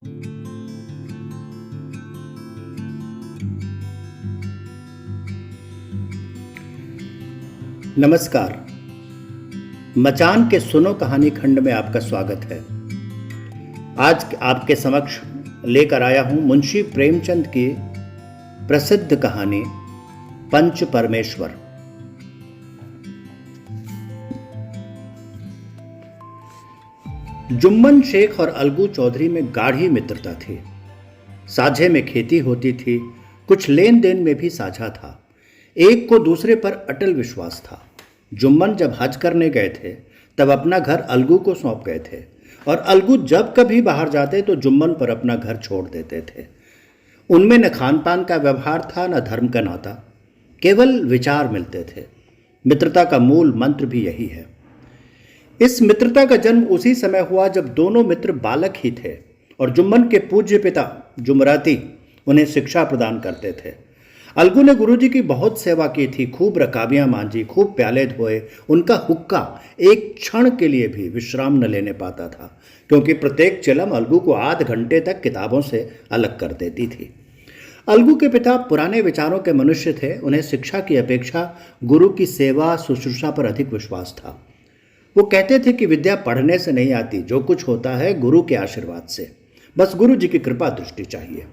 नमस्कार। मचान के सुनो कहानी खंड में आपका स्वागत है। आज आपके समक्ष लेकर आया हूं मुंशी प्रेमचंद की प्रसिद्ध कहानी पंच परमेश्वर। जुम्मन शेख और अलगू चौधरी में गाढ़ी मित्रता थी। साझे में खेती होती थी, कुछ लेन देन में भी साझा था। एक को दूसरे पर अटल विश्वास था। जुम्मन जब हज करने गए थे तब अपना घर अलगू को सौंप गए थे और अलगू जब कभी बाहर जाते तो जुम्मन पर अपना घर छोड़ देते थे। उनमें न खान पान का व्यवहार था, न धर्म का नाता, केवल विचार मिलते थे। मित्रता का मूल मंत्र भी यही है। इस मित्रता का जन्म उसी समय हुआ जब दोनों मित्र बालक ही थे और जुम्मन के पूज्य पिता जुमराती उन्हें शिक्षा प्रदान करते थे। अलगू ने गुरुजी की बहुत सेवा की थी, खूब रकाबियां मांजी, खूब प्याले धोए। उनका हुक्का एक क्षण के लिए भी विश्राम न लेने पाता था, क्योंकि प्रत्येक चिलम अलगू को आध घंटे तक किताबों से अलग कर देती थी। अलगू के पिता पुराने विचारों के मनुष्य थे। उन्हें शिक्षा की अपेक्षा गुरु की सेवा शुश्रूषा पर अधिक विश्वास था। वो कहते थे कि विद्या पढ़ने से नहीं आती, जो कुछ होता है गुरु के आशीर्वाद से। बस गुरु जी की कृपा दृष्टि चाहिए।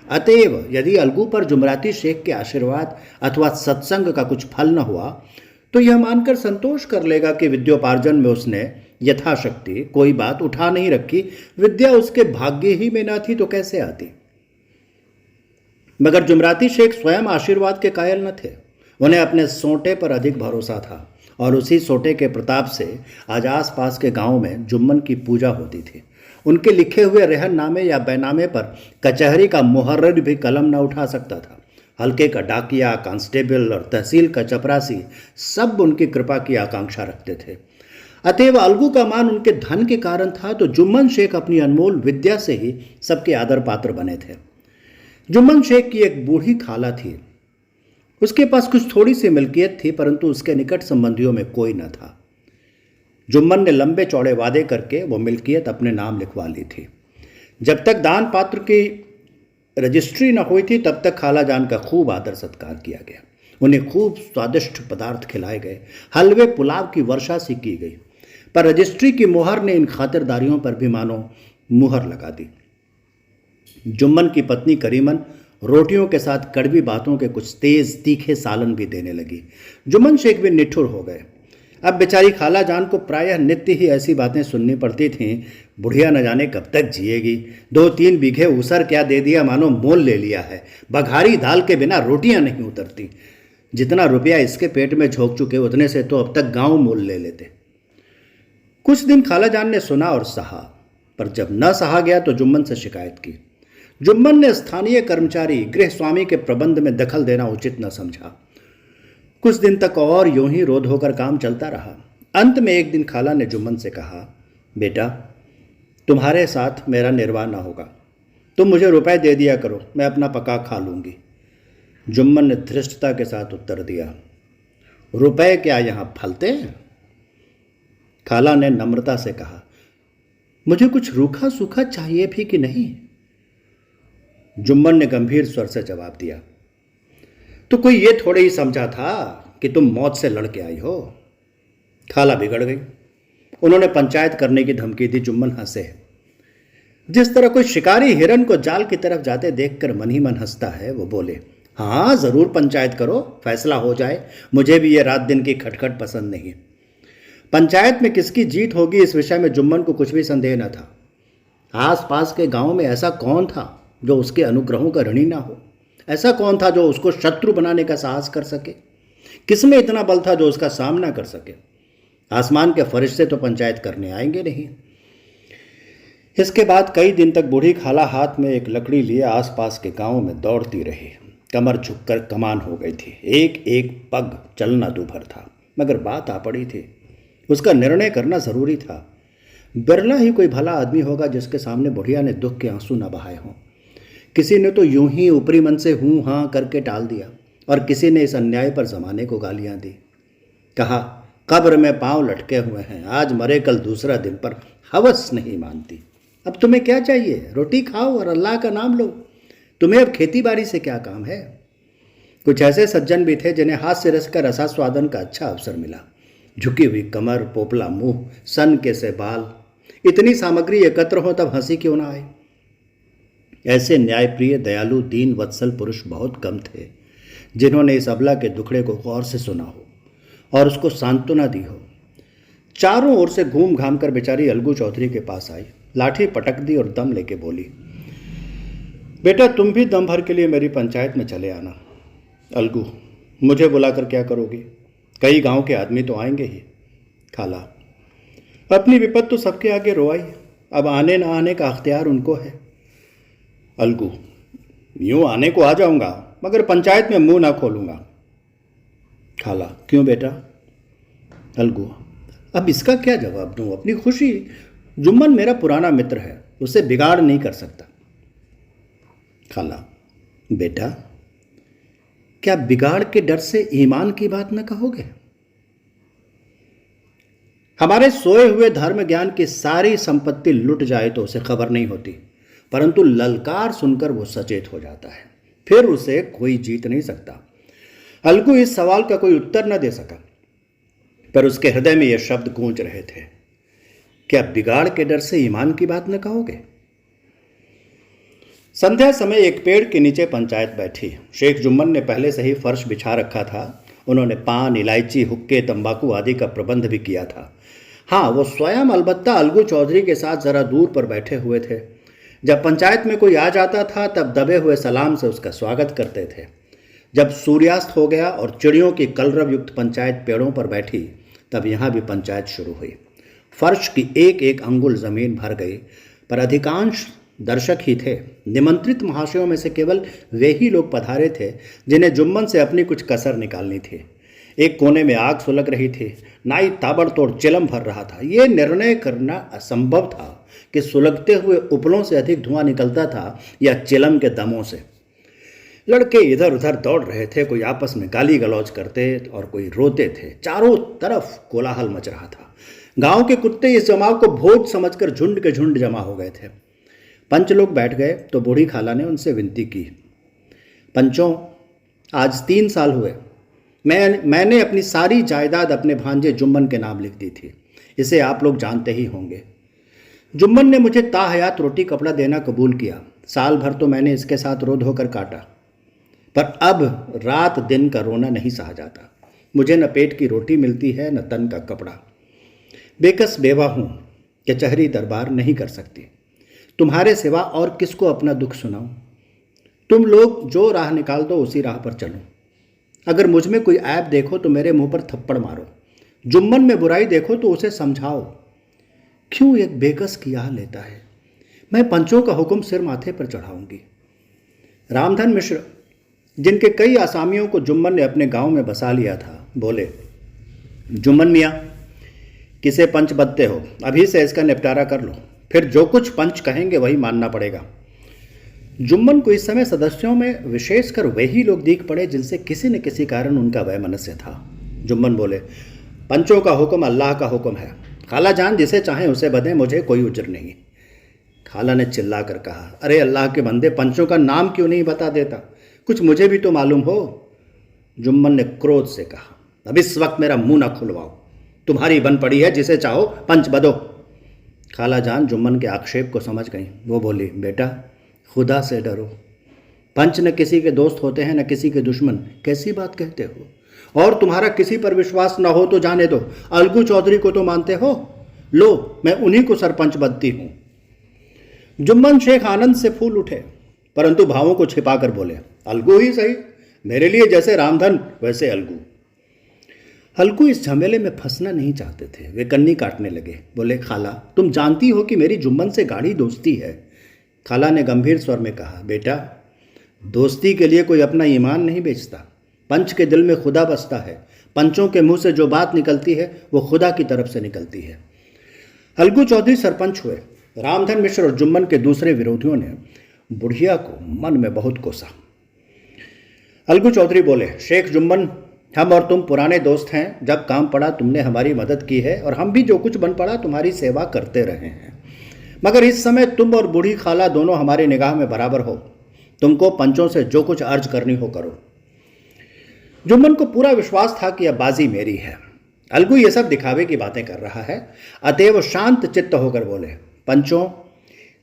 अतएव यदि अलगू पर जुमराती शेख के आशीर्वाद अथवा सत्संग का कुछ फल न हुआ तो यह मानकर संतोष कर लेगा कि विद्योपार्जन में उसने यथाशक्ति कोई बात उठा नहीं रखी। विद्या उसके भाग्य ही में ना थी तो कैसे आती। मगर जुमराती शेख स्वयं आशीर्वाद के कायल न थे। उन्हें अपने सोंटे पर अधिक भरोसा था और उसी सोंटे के प्रताप से आज आसपास के गांव में जुम्मन की पूजा होती थी। उनके लिखे हुए रेहननामे या बैनामे पर कचहरी का मुहर्रिर भी कलम न उठा सकता था। हल्के का डाकिया, कांस्टेबल और तहसील का चपरासी सब उनकी कृपा की आकांक्षा रखते थे। अतएव अलगू का मान उनके धन के कारण था तो जुम्मन शेख अपनी अनमोल विद्या से ही सबके आदर पात्र बने थे। जुम्मन शेख की एक बूढ़ी खाला थी। उसके पास कुछ थोड़ी सी मिल्कियत थी, परंतु उसके निकट संबंधियों में कोई न था। जुम्मन ने लंबे चौड़े वादे करके वो मिल्कियत अपने नाम लिखवा ली थी। जब तक दान पात्र की रजिस्ट्री न हुई थी तब तक खाला जान का खूब आदर सत्कार किया गया। उन्हें खूब स्वादिष्ट पदार्थ खिलाए गए, हलवे पुलाव की वर्षा सी की गई। पर रजिस्ट्री की मुहर ने इन खातिरदारियों पर भी मानो मुहर लगा दी। जुम्मन की पत्नी करीमन रोटियों के साथ कड़वी बातों के कुछ तेज तीखे सालन भी देने लगी। जुम्मन शेख भी निठुर हो गए। अब बेचारी खाला जान को प्रायः नित्य ही ऐसी बातें सुननी पड़ती थीं। बुढ़िया न जाने कब तक जिएगी। 2-3 बीघे ऊसर क्या दे दिया, मानो मोल ले लिया है। बघारी दाल के बिना रोटियां नहीं उतरती। जितना रुपया इसके पेट में झोंक चुके उतने से तो अब तक गांव मोल ले लेते। कुछ दिन खाला जान ने सुना और सहा, पर जब न सहा गया तो जुम्मन से शिकायत की। जुम्मन ने स्थानीय कर्मचारी गृह स्वामी के प्रबंध में दखल देना उचित न समझा। कुछ दिन तक और यूं ही रोध होकर काम चलता रहा। अंत में एक दिन खाला ने जुम्मन से कहा, बेटा, तुम्हारे साथ मेरा निर्वाह न होगा। तुम मुझे रुपए दे दिया करो, मैं अपना पका खा लूंगी। जुम्मन ने धृष्टता के साथ उत्तर दिया, रुपए क्या यहां फलते हैं? खाला ने नम्रता से कहा, मुझे कुछ रूखा सूखा चाहिए भी कि नहीं? जुम्मन ने गंभीर स्वर से जवाब दिया, तो कोई ये थोड़े ही समझा था कि तुम मौत से लड़के आई हो। खाला बिगड़ गई। उन्होंने पंचायत करने की धमकी दी। जुम्मन हंसे। जिस तरह कोई शिकारी हिरन को जाल की तरफ जाते देखकर मन ही मन हंसता है, वो बोले, हाँ जरूर पंचायत करो, फैसला हो जाए। मुझे भी ये रात दिन की खटखट पसंद नहीं। पंचायत में किसकी जीत होगी इस विषय में जुम्मन को कुछ भी संदेह न था। आसपास के गांव में ऐसा कौन था जो उसके अनुग्रहों का ऋणी ना हो? ऐसा कौन था जो उसको शत्रु बनाने का साहस कर सके? किसमें इतना बल था जो उसका सामना कर सके? आसमान के फरिश्ते तो पंचायत करने आएंगे नहीं। इसके बाद कई दिन तक बूढ़ी खाला हाथ में एक लकड़ी लिए आसपास के गांव में दौड़ती रही। कमर झुककर कमान हो गई थी। एक एक पग चलना दूभर था, मगर बात आ पड़ी थी। उसका निर्णय करना जरूरी था। बिरला ही कोई भला आदमी होगा जिसके सामने बुढ़िया ने दुख के आंसू न बहाए हों। किसी ने तो यूं ही ऊपरी मन से हूं हां करके टाल दिया और किसी ने इस अन्याय पर जमाने को गालियां दी। कहा, कब्र में पांव लटके हुए हैं, आज मरे कल दूसरा दिन, पर हवस नहीं मानती। अब तुम्हें क्या चाहिए? रोटी खाओ और अल्लाह का नाम लो। तुम्हें अब खेती बाड़ी से क्या काम है? कुछ ऐसे सज्जन भी थे जिन्हें हाथ से रस का रसास्वादन का अच्छा अवसर मिला। झुकी हुई कमर, पोपला मुंह, सन के से बाल, इतनी सामग्री एकत्र हो तब हंसी क्यों ना आए। ऐसे न्यायप्रिय, दयालु, दीन वत्सल पुरुष बहुत कम थे जिन्होंने इस अबला के दुखड़े को गौर से सुना हो और उसको सांत्वना दी हो। चारों ओर से घूम घाम कर बेचारी अलगू चौधरी के पास आई, लाठी पटक दी और दम लेके बोली, बेटा तुम भी दम भर के लिए मेरी पंचायत में चले आना। अलगू, मुझे बुलाकर क्या करोगे? कई गांव के आदमी तो आएंगे ही। खाला, अपनी विपत तो सबके आगे रोआई, अब आने ना आने का अख्तियार उनको है। अलगू, यूं आने को आ जाऊंगा मगर पंचायत में मुंह ना खोलूंगा। खाला, क्यों बेटा? अलगू, अब इसका क्या जवाब दूं? अपनी खुशी। जुम्मन मेरा पुराना मित्र है, उसे बिगाड़ नहीं कर सकता। खाला, बेटा क्या बिगाड़ के डर से ईमान की बात न कहोगे? हमारे सोए हुए धर्म ज्ञान की सारी संपत्ति लुट जाए तो उसे खबर नहीं होती, परंतु ललकार सुनकर वो सचेत हो जाता है, फिर उसे कोई जीत नहीं सकता। अलगू इस सवाल का कोई उत्तर न दे सका, पर उसके हृदय में ये शब्द गूंज रहे थे, क्या बिगाड़ के डर से ईमान की बात न कहोगे? संध्या समय एक पेड़ के नीचे पंचायत बैठी। शेख जुम्मन ने पहले से ही फर्श बिछा रखा था। उन्होंने पान, इलायची, हुक्के, तंबाकू आदि का प्रबंध भी किया था। हाँ, वो स्वयं अलबत्ता अलगू चौधरी के साथ जरा दूर पर बैठे हुए थे। जब पंचायत में कोई आ जाता था तब दबे हुए सलाम से उसका स्वागत करते थे। जब सूर्यास्त हो गया और चिड़ियों की कलरव युक्त पंचायत पेड़ों पर बैठी, तब यहाँ भी पंचायत शुरू हुई। फर्श की एक एक अंगुल जमीन भर गई, पर अधिकांश दर्शक ही थे। निमंत्रित महाशयों में से केवल वे ही लोग पधारे थे जिन्हें जुम्मन से अपनी कुछ कसर निकालनी थी। एक कोने में आग सुलग रही थी। नाई ताबड़तोड़ चिलम भर रहा था। ये निर्णय करना असंभव था कि सुलगते हुए उपलों से अधिक धुआं निकलता था या चिलम के दमों से। लड़के इधर उधर दौड़ रहे थे, कोई आपस में गाली गलौज करते और कोई रोते थे। चारों तरफ कोलाहल मच रहा था। गांव के कुत्ते इस जमाव को भोज समझकर झुंड के झुंड जमा हो गए थे। पंच लोग बैठ गए तो बूढ़ी खाला ने उनसे विनती की, पंचों, आज 3 साल हुए मैंने अपनी सारी जायदाद अपने भांजे जुम्मन के नाम लिख दी थी। इसे आप लोग जानते ही होंगे। जुम्मन ने मुझे ताहयात रोटी कपड़ा देना कबूल किया। साल भर तो मैंने इसके साथ रो धोकर काटा, पर अब रात दिन का रोना नहीं सहा जाता। मुझे न पेट की रोटी मिलती है न तन का कपड़ा। बेकस बेवा हूँ, कचहरी दरबार नहीं कर सकती। तुम्हारे सिवा और किसको अपना दुख सुनाऊं? तुम लोग जो राह निकाल दो उसी राह पर चलो। अगर मुझ में कोई ऐब देखो तो मेरे मुंह पर थप्पड़ मारो। जुम्मन में बुराई देखो तो उसे समझाओ। क्यों एक बेकस की आह लेता है? मैं पंचों का हुक्म सिर माथे पर चढ़ाऊंगी। रामधन मिश्र, जिनके कई आसामियों को जुम्मन ने अपने गांव में बसा लिया था, बोले, जुम्मन मियाँ, किसे पंच बदते हो? अभी से इसका निपटारा कर लो, फिर जो कुछ पंच कहेंगे वही मानना पड़ेगा। जुम्मन को इस समय सदस्यों में विशेषकर वही लोग दीख पड़े जिनसे किसी न किसी कारण उनका वैमनस्य था। जुम्मन बोले, पंचों का हुक्म अल्लाह का हुक्म है। खाला जान जिसे चाहे उसे बधे, मुझे कोई उज्र नहीं। खाला ने चिल्ला कर कहा, अरे अल्लाह के बंदे, पंचों का नाम क्यों नहीं बता देता? कुछ मुझे भी तो मालूम हो। जुम्मन ने क्रोध से कहा, अब इस वक्त मेरा मुंह ना खुलवाओ। तुम्हारी बन पड़ी है, जिसे चाहो पंच बदो। खाला जान जुम्मन के आक्षेप को समझ गई। वो बोली, बेटा खुदा से डरो। पंच न किसी के दोस्त होते हैं न किसी के दुश्मन। कैसी बात कहते हो? और तुम्हारा किसी पर विश्वास न हो तो जाने दो। अलगू चौधरी को तो मानते हो? लो, मैं उन्हीं को सरपंच बनती हूं। जुम्मन शेख आनंद से फूल उठे, परंतु भावों को छिपाकर बोले, अलगू ही सही, मेरे लिए जैसे रामधन वैसे अलगू। अलगू इस झमेले में फंसना नहीं चाहते थे। वे कन्नी काटने लगे। बोले, खाला, तुम जानती हो कि मेरी जुम्मन से गाढ़ी दोस्ती है। खाला ने गंभीर स्वर में कहा, बेटा, दोस्ती के लिए कोई अपना ईमान नहीं बेचता। पंच के दिल में खुदा बसता है। पंचों के मुंह से जो बात निकलती है वो खुदा की तरफ से निकलती है। अलगू चौधरी सरपंच हुए। रामधन मिश्र और जुम्मन के दूसरे विरोधियों ने बुढ़िया को मन में बहुत कोसा। अलगू चौधरी बोले, शेख जुम्मन, हम और तुम पुराने दोस्त हैं। जब काम पड़ा तुमने हमारी मदद की है और हम भी जो कुछ बन पड़ा तुम्हारी सेवा करते रहे हैं। मगर इस समय तुम और बूढ़ी खाला दोनों हमारी निगाह में बराबर हो। तुमको पंचों से जो कुछ अर्ज करनी हो करो। जुम्मन को पूरा विश्वास था कि अब बाजी मेरी है। अलगू ये सब दिखावे की बातें कर रहा है, अतएव शांत चित्त होकर बोले, पंचों,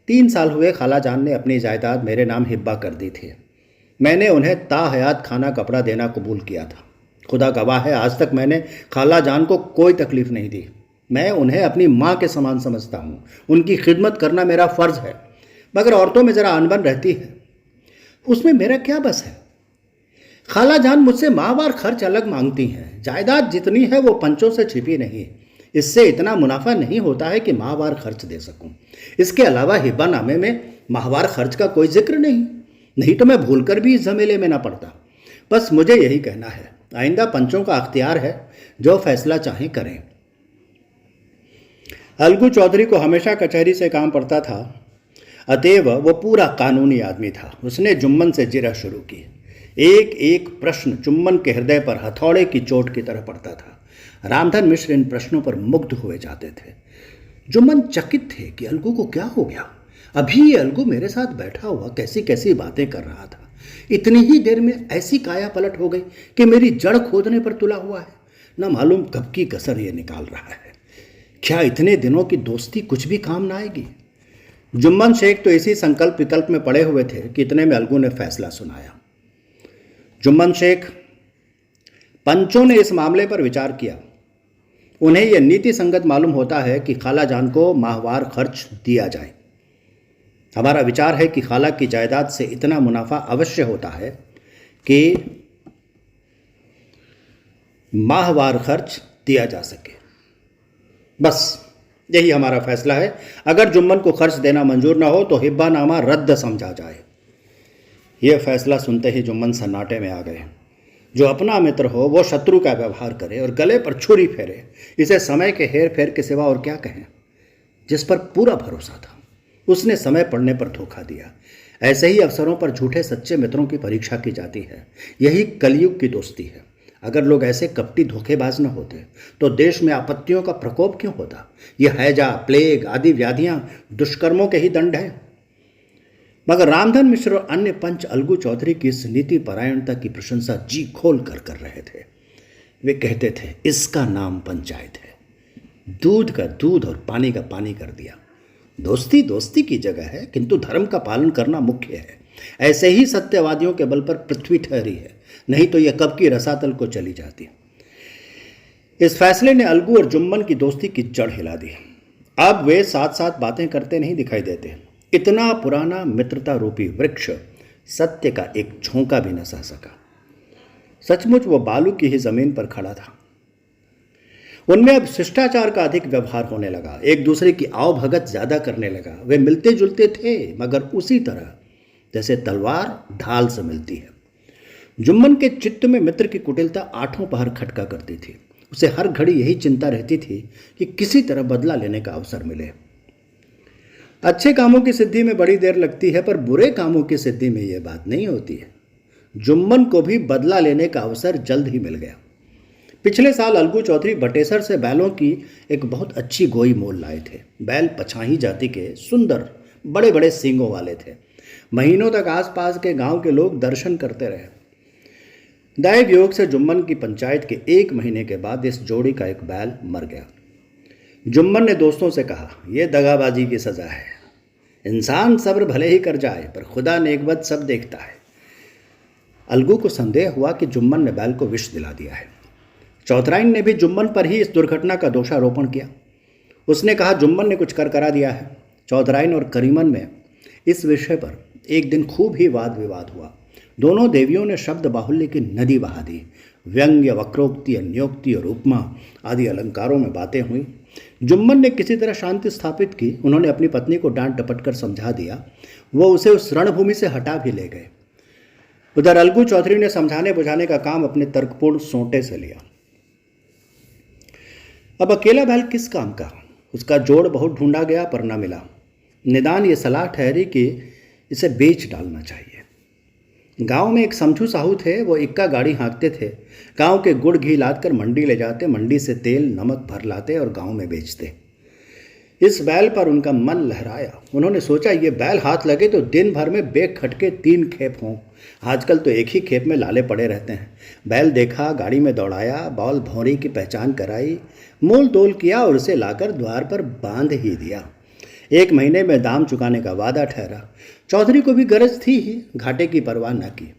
3 साल हुए खाला जान ने अपनी जायदाद मेरे नाम हिब्बा कर दी थी। मैंने उन्हें ताहयात खाना कपड़ा देना कबूल किया था। खुदा गवाह है, आज तक मैंने खाला जान को कोई तकलीफ नहीं दी। मैं उन्हें अपनी माँ के समान समझता हूँ। उनकी खिदमत करना मेरा फर्ज है। मगर औरतों में ज़रा अनबन रहती है, उसमें मेरा क्या बस है। खाला जान मुझसे माहवार खर्च अलग मांगती हैं। जायदाद जितनी है वो पंचों से छिपी नहीं। इससे इतना मुनाफा नहीं होता है कि माहवार खर्च दे सकूं। इसके अलावा हिब्बा नामे में माहवार खर्च का कोई जिक्र नहीं तो मैं भूलकर भी इस झमेले में ना पड़ता। बस मुझे यही कहना है, आइंदा पंचों का अख्तियार है, जो फैसला चाहें करें। अलगू चौधरी को हमेशा कचहरी से काम पड़ता था, अतएव वो पूरा कानूनी आदमी था। उसने जुम्मन से जिरह शुरू की। एक एक प्रश्न जुम्मन के हृदय पर हथौड़े की चोट की तरह पड़ता था। रामधन मिश्र इन प्रश्नों पर मुग्ध हुए जाते थे। जुम्मन चकित थे कि अलगू को क्या हो गया। अभी ये अलगू मेरे साथ बैठा हुआ कैसी कैसी बातें कर रहा था, इतनी ही देर में ऐसी काया पलट हो गई कि मेरी जड़ खोदने पर तुला हुआ है। न मालूम कब की कसर ये निकाल रहा है। क्या इतने दिनों की दोस्ती कुछ भी काम ना आएगी। जुम्मन शेख तो इसी संकल्प विकल्प में पड़े हुए थे कि इतने में अलगू ने फैसला सुनाया। जुम्मन शेख, पंचों ने इस मामले पर विचार किया। उन्हें यह नीति संगत मालूम होता है कि खाला जान को माहवार खर्च दिया जाए। हमारा विचार है कि खाला की जायदाद से इतना मुनाफा अवश्य होता है कि माहवार खर्च दिया जा सके। बस यही हमारा फैसला है। अगर जुम्मन को खर्च देना मंजूर ना हो तो हिब्बा नामा रद्द समझा जाए। यह फैसला सुनते ही जुम्मन सन्नाटे में आ गए। जो अपना मित्र हो वो शत्रु का व्यवहार करे और गले पर छुरी फेरे, इसे समय के हेर फेर के सिवा और क्या कहें। जिस पर पूरा भरोसा था उसने समय पड़ने पर धोखा दिया। ऐसे ही अवसरों पर झूठे सच्चे मित्रों की परीक्षा की जाती है। यही कलयुग की दोस्ती है। अगर लोग ऐसे कपटी धोखेबाज न होते तो देश में आपत्तियों का प्रकोप क्यों होता। यह हैजा, प्लेग आदि व्याधियां दुष्कर्मों के ही दंड हैं। मगर रामधन मिश्र और अन्य पंच अलगू चौधरी की इस नीति परायणता की प्रशंसा जी खोल कर रहे थे। वे कहते थे, इसका नाम पंचायत है। दूध का दूध और पानी का पानी कर दिया। दोस्ती दोस्ती की जगह है, किंतु धर्म का पालन करना मुख्य है। ऐसे ही सत्यवादियों के बल पर पृथ्वी ठहरी है, नहीं तो यह कब की रसातल को चली जाती। इस फैसले ने अलगू और जुम्मन की दोस्ती की जड़ हिला दी। अब वे साथ साथ बातें करते नहीं दिखाई देते। इतना पुराना मित्रता रूपी वृक्ष सत्य का एक झोंका भी न सह सका। सचमुच वो बालू की ही जमीन पर खड़ा था। उनमें अब शिष्टाचार का अधिक व्यवहार होने लगा। एक दूसरे की आवभगत ज्यादा करने लगा। वे मिलते जुलते थे, मगर उसी तरह जैसे तलवार ढाल से मिलती है। जुम्मन के चित्त में मित्र की कुटिलता आठों पहर खटका करती थी। उसे हर घड़ी यही चिंता रहती थी कि किसी तरह बदला लेने का अवसर मिले। अच्छे कामों की सिद्धि में बड़ी देर लगती है, पर बुरे कामों की सिद्धि में यह बात नहीं होती है। जुम्मन को भी बदला लेने का अवसर जल्द ही मिल गया। पिछले साल अलगू चौधरी बटेसर से बैलों की एक बहुत अच्छी गोई मोल लाए थे। बैल पछाही जाति के सुंदर बड़े बड़े सींगों वाले थे। महीनों तक आसपास के गांव के लोग दर्शन करते रहे। दैव योग से जुम्मन की पंचायत के 1 महीने के बाद इस जोड़ी का एक बैल मर गया। जुम्मन ने दोस्तों से कहा, यह दगाबाजी की सजा है। इंसान सब्र भले ही कर जाए, पर खुदा नेकबद सब देखता है। अलगू को संदेह हुआ कि जुम्मन ने बैल को विष दिला दिया है। चौधराइन ने भी जुम्मन पर ही इस दुर्घटना का दोषारोपण किया। उसने कहा, जुम्मन ने कुछ कर करा दिया है। चौधराइन और करीमन में इस विषय पर एक दिन खूब ही वाद विवाद हुआ। दोनों देवियों ने शब्द बाहुल्य की नदी बहा दी। व्यंग्य, वक्रोक्ति, अन्योक्ति और उपमा आदि अलंकारों में बातें हुई। जुम्मन ने किसी तरह शांति स्थापित की। उन्होंने अपनी पत्नी को डांट डपट कर समझा दिया। वो उसे उस रणभूमि से हटा भी ले गए। उधर अलगू चौधरी ने समझाने बुझाने का काम अपने तर्कपूर्ण सोंटे से लिया। अब अकेला बैल किस काम का। उसका जोड़ बहुत ढूंढा गया पर न मिला। निदान ये सलाह ठहरी कि इसे बेच डालना चाहिए। गांव में एक समझू साहू थे। वो इक्का गाड़ी हाँकते थे। गांव के गुड़ घी लाद कर मंडी ले जाते। मंडी से तेल नमक भर लाते और गांव में बेचते। इस बैल पर उनका मन लहराया। उन्होंने सोचा ये बैल हाथ लगे तो दिन भर में बेखटके 3 खेप हों। आजकल तो एक ही खेप में लाले पड़े रहते हैं। बैल देखा, गाड़ी में दौड़ाया, बौल भौरी की पहचान कराई, मोल तोल किया और उसे लाकर द्वार पर बांध ही दिया। 1 महीने में दाम चुकाने का वादा ठहरा। चौधरी को भी गरज थी ही, घाटे की परवाह न की।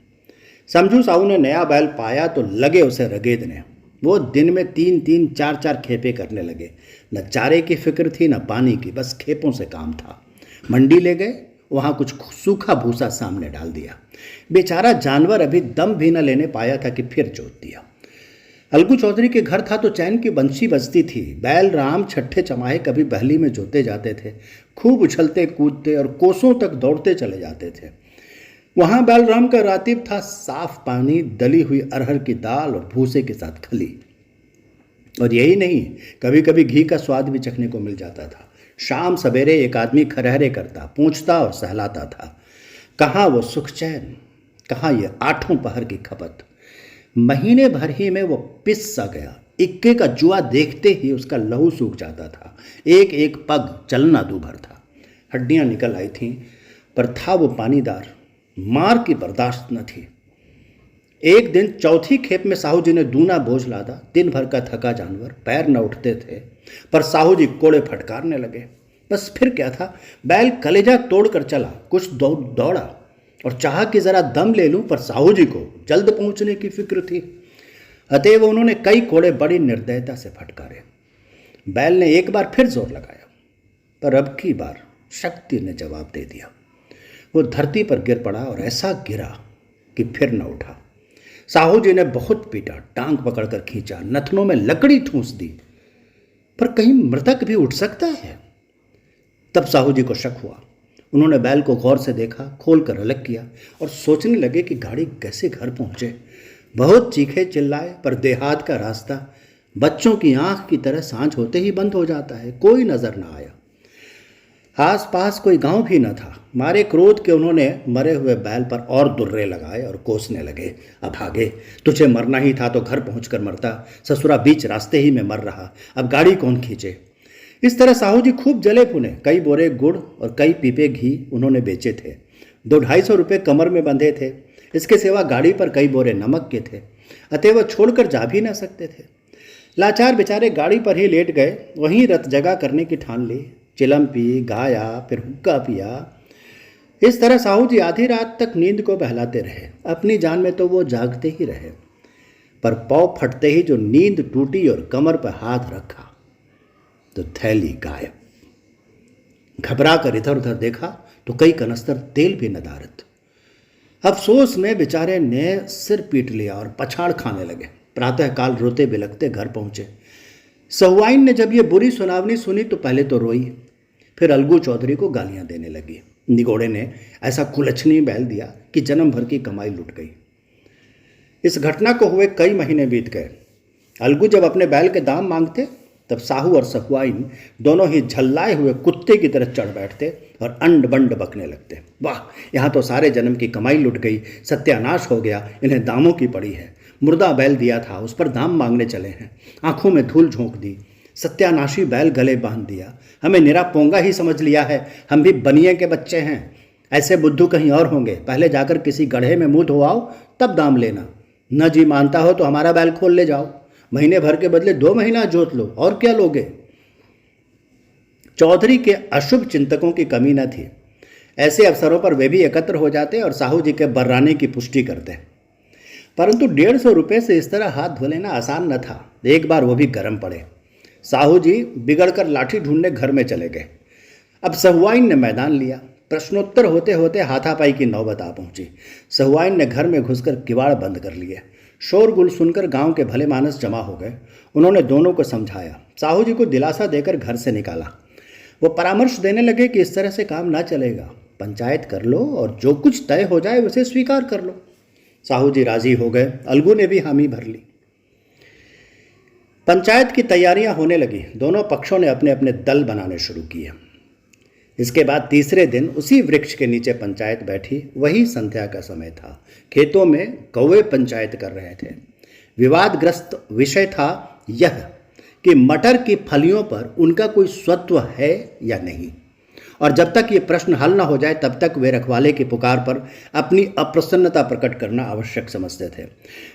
समझू साहू ने नया बैल पाया तो लगे उसे रगेदने। वो दिन में 3-3, 4-4 खेपे करने लगे। न चारे की फिक्र थी न पानी की, बस खेपों से काम था। मंडी ले गए, वहाँ कुछ सूखा भूसा सामने डाल दिया। बेचारा जानवर अभी दम भी न लेने पाया था कि फिर जोत दिया। अलगू चौधरी के घर था तो चैन की बंशी बजती थी। बैल राम छठे चमाहे कभी बहली में जोते जाते थे, खूब उछलते कूदते और कोसों तक दौड़ते चले जाते थे। वहाँ बैलराम का रातिब था साफ पानी, दली हुई अरहर की दाल और भूसे के साथ खली। और यही नहीं, कभी कभी घी का स्वाद भी चखने को मिल जाता था। शाम सवेरे एक आदमी खरहरे करता, पूछता और सहलाता था। कहाँ वो सुख चैन, कहाँ ये 8 पहर की खपत। महीने भर ही में वो पिस सा गया। इक्के का जुआ देखते ही उसका लहू सूख जाता था। एक एक पग चलना दूभर था। हड्डियां निकल आई थीं, पर था वो पानीदार। मार की बर्दाश्त न थी। एक दिन चौथी खेप में साहू जी ने दूना बोझ लादा। दिन भर का थका जानवर, पैर न उठते थे, पर साहू जी कोड़े फटकारने लगे। बस फिर क्या था, बैल कलेजा तोड़कर चला। कुछ दौड़ा और चाहा कि जरा दम ले लूं, पर साहू जी को जल्द पहुंचने की फिक्र थी। अतएव उन्होंने कई कोड़े बड़ी निर्दयता से फटकारे। बैल ने एक बार फिर जोर लगाया, पर अब की बार शक्ति ने जवाब दे दिया। वो धरती पर गिर पड़ा और ऐसा गिरा कि फिर न उठा। साहू जी ने बहुत पीटा, टांग पकड़कर खींचा, नथनों में लकड़ी ठूंस दी, पर कहीं मृतक भी उठ सकता है। तब साहू जी को शक हुआ। उन्होंने बैल को गौर से देखा, खोल कर अलग किया और सोचने लगे कि गाड़ी कैसे घर पहुंचे। बहुत चीखे चिल्लाए, पर देहात का रास्ता बच्चों की आंख की तरह सांझ होते ही बंद हो जाता है। कोई नजर न आया। आस पास कोई गांव भी न था। मारे क्रोध के उन्होंने मरे हुए बैल पर और दुर्रे लगाए और कोसने लगे। अब आगे, तुझे मरना ही था तो घर पहुंचकर मरता, ससुरा बीच रास्ते ही में मर रहा, अब गाड़ी कौन खींचे। इस तरह साहू जी खूब जले भुने। कई बोरे गुड़ और कई पीपे घी उन्होंने बेचे थे। 200-250 रुपये कमर में बंधे थे। इसके सिवा गाड़ी पर कई बोरे नमक के थे, अतः वह छोड़कर जा भी न सकते थे। लाचार बेचारे गाड़ी पर ही लेट गए। वहीं रत जगा करने की ठान ली। चिलम पी, गाया, फिर हुक्का पिया। इस तरह साहू जी आधी रात तक नींद को बहलाते रहे। अपनी जान में तो वो जागते ही रहे, पर पौ फटते ही जो नींद टूटी और कमर पर हाथ रखा तो थैली गायब। घबरा कर इधर उधर देखा तो कई कनस्तर तेल भी नदारत। अफसोस में बेचारे ने सिर पीट लिया और पछाड़ खाने लगे। प्रातःकाल रोते बिलखते घर पहुंचे। सहुआइन ने जब ये बुरी सुनावनी सुनी तो पहले तो रोई, फिर अलगू चौधरी को गालियां देने लगी। निगोड़े ने ऐसा कुलच्छनी बैल दिया कि जन्म भर की कमाई लुट गई। इस घटना को हुए कई महीने बीत गए। अलगू जब अपने बैल के दाम मांगते तब साहू और सहुआइन दोनों ही झल्लाए हुए कुत्ते की तरह चढ़ बैठते और अंड बंड बकने लगते। वाह, यहाँ तो सारे जन्म की कमाई लुट गई, सत्यानाश हो गया, इन्हें दामों की पड़ी है। मुर्दा बैल दिया था, उस पर दाम मांगने चले हैं। आंखों में धूल झोंक दी। सत्यानाशी बैल गले बांध दिया। हमें निरा पोंगा ही समझ लिया है। हम भी बनिए के बच्चे हैं। ऐसे बुद्धू कहीं और होंगे। पहले जाकर किसी गड्ढे में मुंह धोआओ, तब दाम लेना। न जी मानता हो तो हमारा बैल खोल ले जाओ। महीने भर के बदले 2 महीना जोत लो, और क्या लोगे। चौधरी के अशुभ चिंतकों की कमी न थी। ऐसे अवसरों पर वे भी एकत्र हो जाते और साहू जी के बर्राने की पुष्टि करते। परंतु 150 रुपये से इस तरह हाथ धो लेना आसान न था। एक बार वो भी गर्म पड़े। साहू जी बिगड़कर लाठी ढूंढने घर में चले गए। अब सहुआइन ने मैदान लिया। प्रश्नोत्तर होते होते हाथापाई की नौबत आ पहुंची। सहुआइन ने घर में घुसकर किवाड़ बंद कर लिए। शोरगुल सुनकर गांव के भले मानस जमा हो गए। उन्होंने दोनों को समझाया, साहू जी को दिलासा देकर घर से निकाला। वो परामर्श देने लगे कि इस तरह से काम ना चलेगा, पंचायत कर लो और जो कुछ तय हो जाए उसे स्वीकार कर लो। साहू जी राजी हो गए। अलगू ने भी हामी भर ली। पंचायत की तैयारियां होने लगी। दोनों पक्षों ने अपने अपने दल बनाने शुरू किए। इसके बाद तीसरे दिन उसी वृक्ष के नीचे पंचायत बैठी। वही संध्या का समय था। खेतों में कौवे पंचायत कर रहे थे। विवादग्रस्त विषय था यह कि मटर की फलियों पर उनका कोई स्वत्व है या नहीं, और जब तक ये प्रश्न हल न हो जाए तब तक वे रखवाले की पुकार पर अपनी अप्रसन्नता प्रकट करना आवश्यक समझते थे।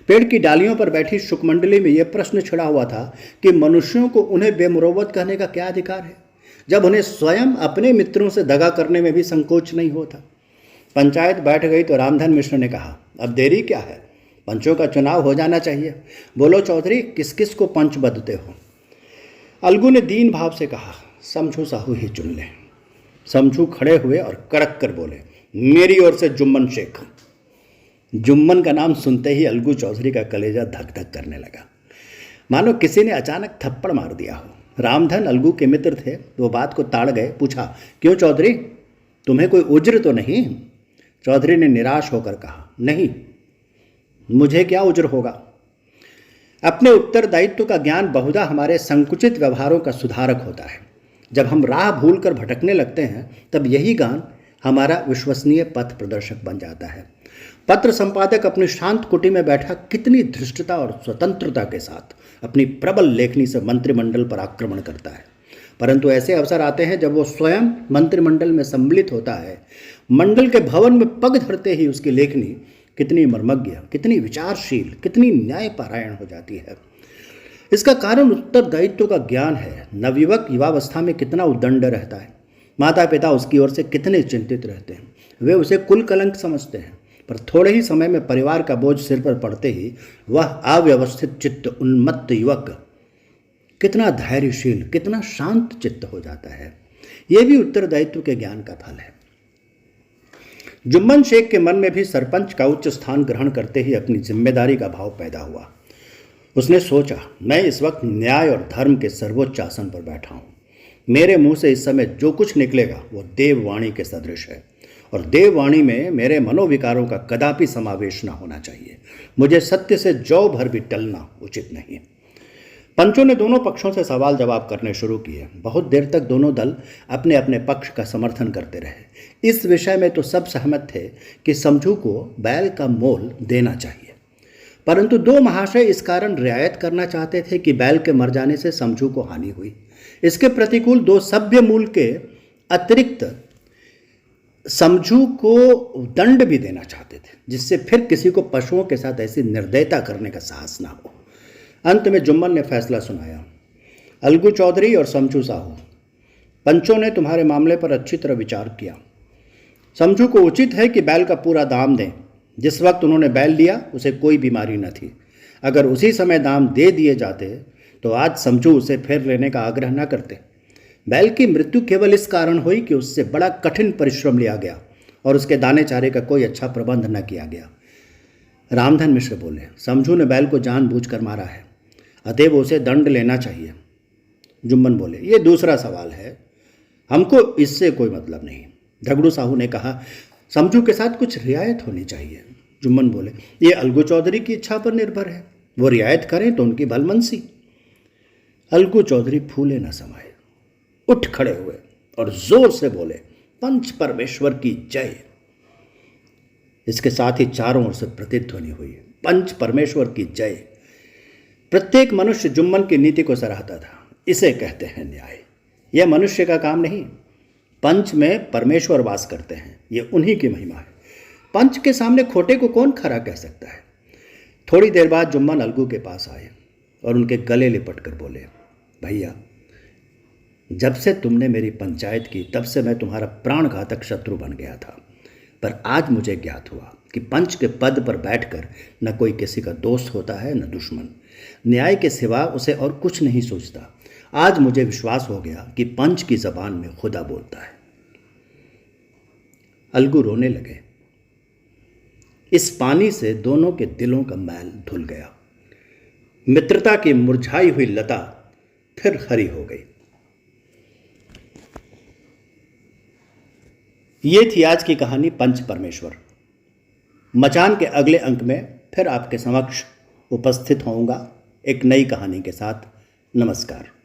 पेड़ की डालियों पर बैठी शुकमंडली में यह प्रश्न छिड़ा हुआ था कि मनुष्यों को उन्हें बेमुरव्वत कहने का क्या अधिकार है, जब उन्हें स्वयं अपने मित्रों से दगा करने में भी संकोच नहीं होता। पंचायत बैठ गई तो रामधन मिश्र ने कहा, अब देरी क्या है, पंचों का चुनाव हो जाना चाहिए। बोलो चौधरी, किस किस को पंच बदते हो? अलगू ने दीन भाव से कहा, समझू साहू ही चुन ले। समझू खड़े हुए और कड़क कर बोले, मेरी ओर से जुम्मन शेख। जुम्मन का नाम सुनते ही अलगू चौधरी का कलेजा धक धक करने लगा, मानो किसी ने अचानक थप्पड़ मार दिया हो। रामधन अलगू के मित्र थे, वो बात को ताड़ गए। पूछा, क्यों चौधरी, तुम्हें कोई उज्र तो नहीं? चौधरी ने निराश होकर कहा, नहीं, मुझे क्या उज्र होगा। अपने उत्तरदायित्व का ज्ञान बहुधा हमारे संकुचित व्यवहारों का सुधारक होता है। जब हम राह भूलकर भटकने लगते हैं तब यही ज्ञान हमारा विश्वसनीय पथ प्रदर्शक बन जाता है। पत्र संपादक अपनी शांत कुटी में बैठा कितनी धृष्टता और स्वतंत्रता के साथ अपनी प्रबल लेखनी से मंत्रिमंडल पर आक्रमण करता है, परंतु ऐसे अवसर आते हैं जब वो स्वयं मंत्रिमंडल में सम्मिलित होता है। मंडल के भवन में पग धरते ही उसकी लेखनी कितनी मर्मज्ञ, कितनी विचारशील, कितनी न्यायपरायण हो जाती है। इसका कारण उत्तरदायित्व का ज्ञान है। नवयुवक युवावस्था में कितना उद्दंड रहता है, माता पिता उसकी ओर से कितने चिंतित रहते हैं, वे उसे कुल कलंक समझते हैं, पर थोड़े ही समय में परिवार का बोझ सिर पर पड़ते ही वह अव्यवस्थित चित्त उन्मत्त युवक कितना धैर्यशील, कितना शांत चित्त हो जाता है। यह भी उत्तरदायित्व के ज्ञान का फल है। जुम्मन शेख के मन में भी सरपंच का उच्च स्थान ग्रहण करते ही अपनी जिम्मेदारी का भाव पैदा हुआ। उसने सोचा, मैं इस वक्त न्याय और धर्म के सर्वोच्च आसन पर बैठा हूँ। मेरे मुंह से इस समय जो कुछ निकलेगा वो देववाणी के सदृश है, और देववाणी में मेरे मनोविकारों का कदापि समावेश न होना चाहिए। मुझे सत्य से जौ भर भी टलना उचित नहीं है। पंचों ने दोनों पक्षों से सवाल जवाब करने शुरू किए। बहुत देर तक दोनों दल अपने अपने पक्ष का समर्थन करते रहे। इस विषय में तो सब सहमत थे कि समझू को बैल का मोल देना चाहिए, परंतु दो महाशय इस कारण रियायत करना चाहते थे कि बैल के मर जाने से समझू को हानि हुई। इसके प्रतिकूल दो सभ्य मूल के अतिरिक्त समझू को दंड भी देना चाहते थे, जिससे फिर किसी को पशुओं के साथ ऐसी निर्दयता करने का साहस ना हो। अंत में जुम्मन ने फैसला सुनाया, अलगू चौधरी और समझू साहू, पंचों ने तुम्हारे मामले पर अच्छी तरह विचार किया। समझू को उचित है कि बैल का पूरा दाम दें। जिस वक्त उन्होंने बैल लिया उसे कोई बीमारी न थी। अगर उसी समय दाम दे दिए जाते तो आज समझू उसे फिर लेने का आग्रह न करते। बैल की मृत्यु केवल इस कारण हुई कि उससे बड़ा कठिन परिश्रम लिया गया और उसके दाने चारे का कोई अच्छा प्रबंध न किया गया। रामधन मिश्र बोले, समझू ने बैल को जानबूझकर मारा है, अतएव उसे दंड लेना चाहिए। जुम्मन बोले, ये दूसरा सवाल है, हमको इससे कोई मतलब नहीं। झगड़ू साहू ने कहा, समझू के साथ कुछ रियायत होनी चाहिए। जुम्मन बोले, ये अलगू चौधरी की इच्छा पर निर्भर है, वो रियायत करें तो उनकी भलमनसी। अलगू चौधरी फूले न समाये, उठ खड़े हुए और जोर से बोले, पंच परमेश्वर की जय। इसके साथ ही चारों ओर से प्रतिध्वनि हुई, पंच परमेश्वर की जय। प्रत्येक मनुष्य जुम्मन की नीति को सराहता था। इसे कहते हैं न्याय। यह मनुष्य का काम नहीं। पंच में परमेश्वर वास करते हैं, यह उन्हीं की महिमा है। पंच के सामने खोटे को कौन खरा कह सकता है। थोड़ी देर बाद जुम्मन अलगू के पास आए और उनके गले लिपट कर बोले, भैया, जब से तुमने मेरी पंचायत की तब से मैं तुम्हारा प्राणघातक शत्रु बन गया था, पर आज मुझे ज्ञात हुआ कि पंच के पद पर बैठकर न कोई किसी का दोस्त होता है न दुश्मन। न्याय के सिवा उसे और कुछ नहीं सोचता। आज मुझे विश्वास हो गया कि पंच की जबान में खुदा बोलता है। अलगू रोने लगे। इस पानी से दोनों के दिलों का मैल धुल गया। मित्रता की मुरझाई हुई लता फिर हरी हो गई। ये थी आज की कहानी पंच परमेश्वर। मचान के अगले अंक में फिर आपके समक्ष उपस्थित होऊंगा एक नई कहानी के साथ। नमस्कार।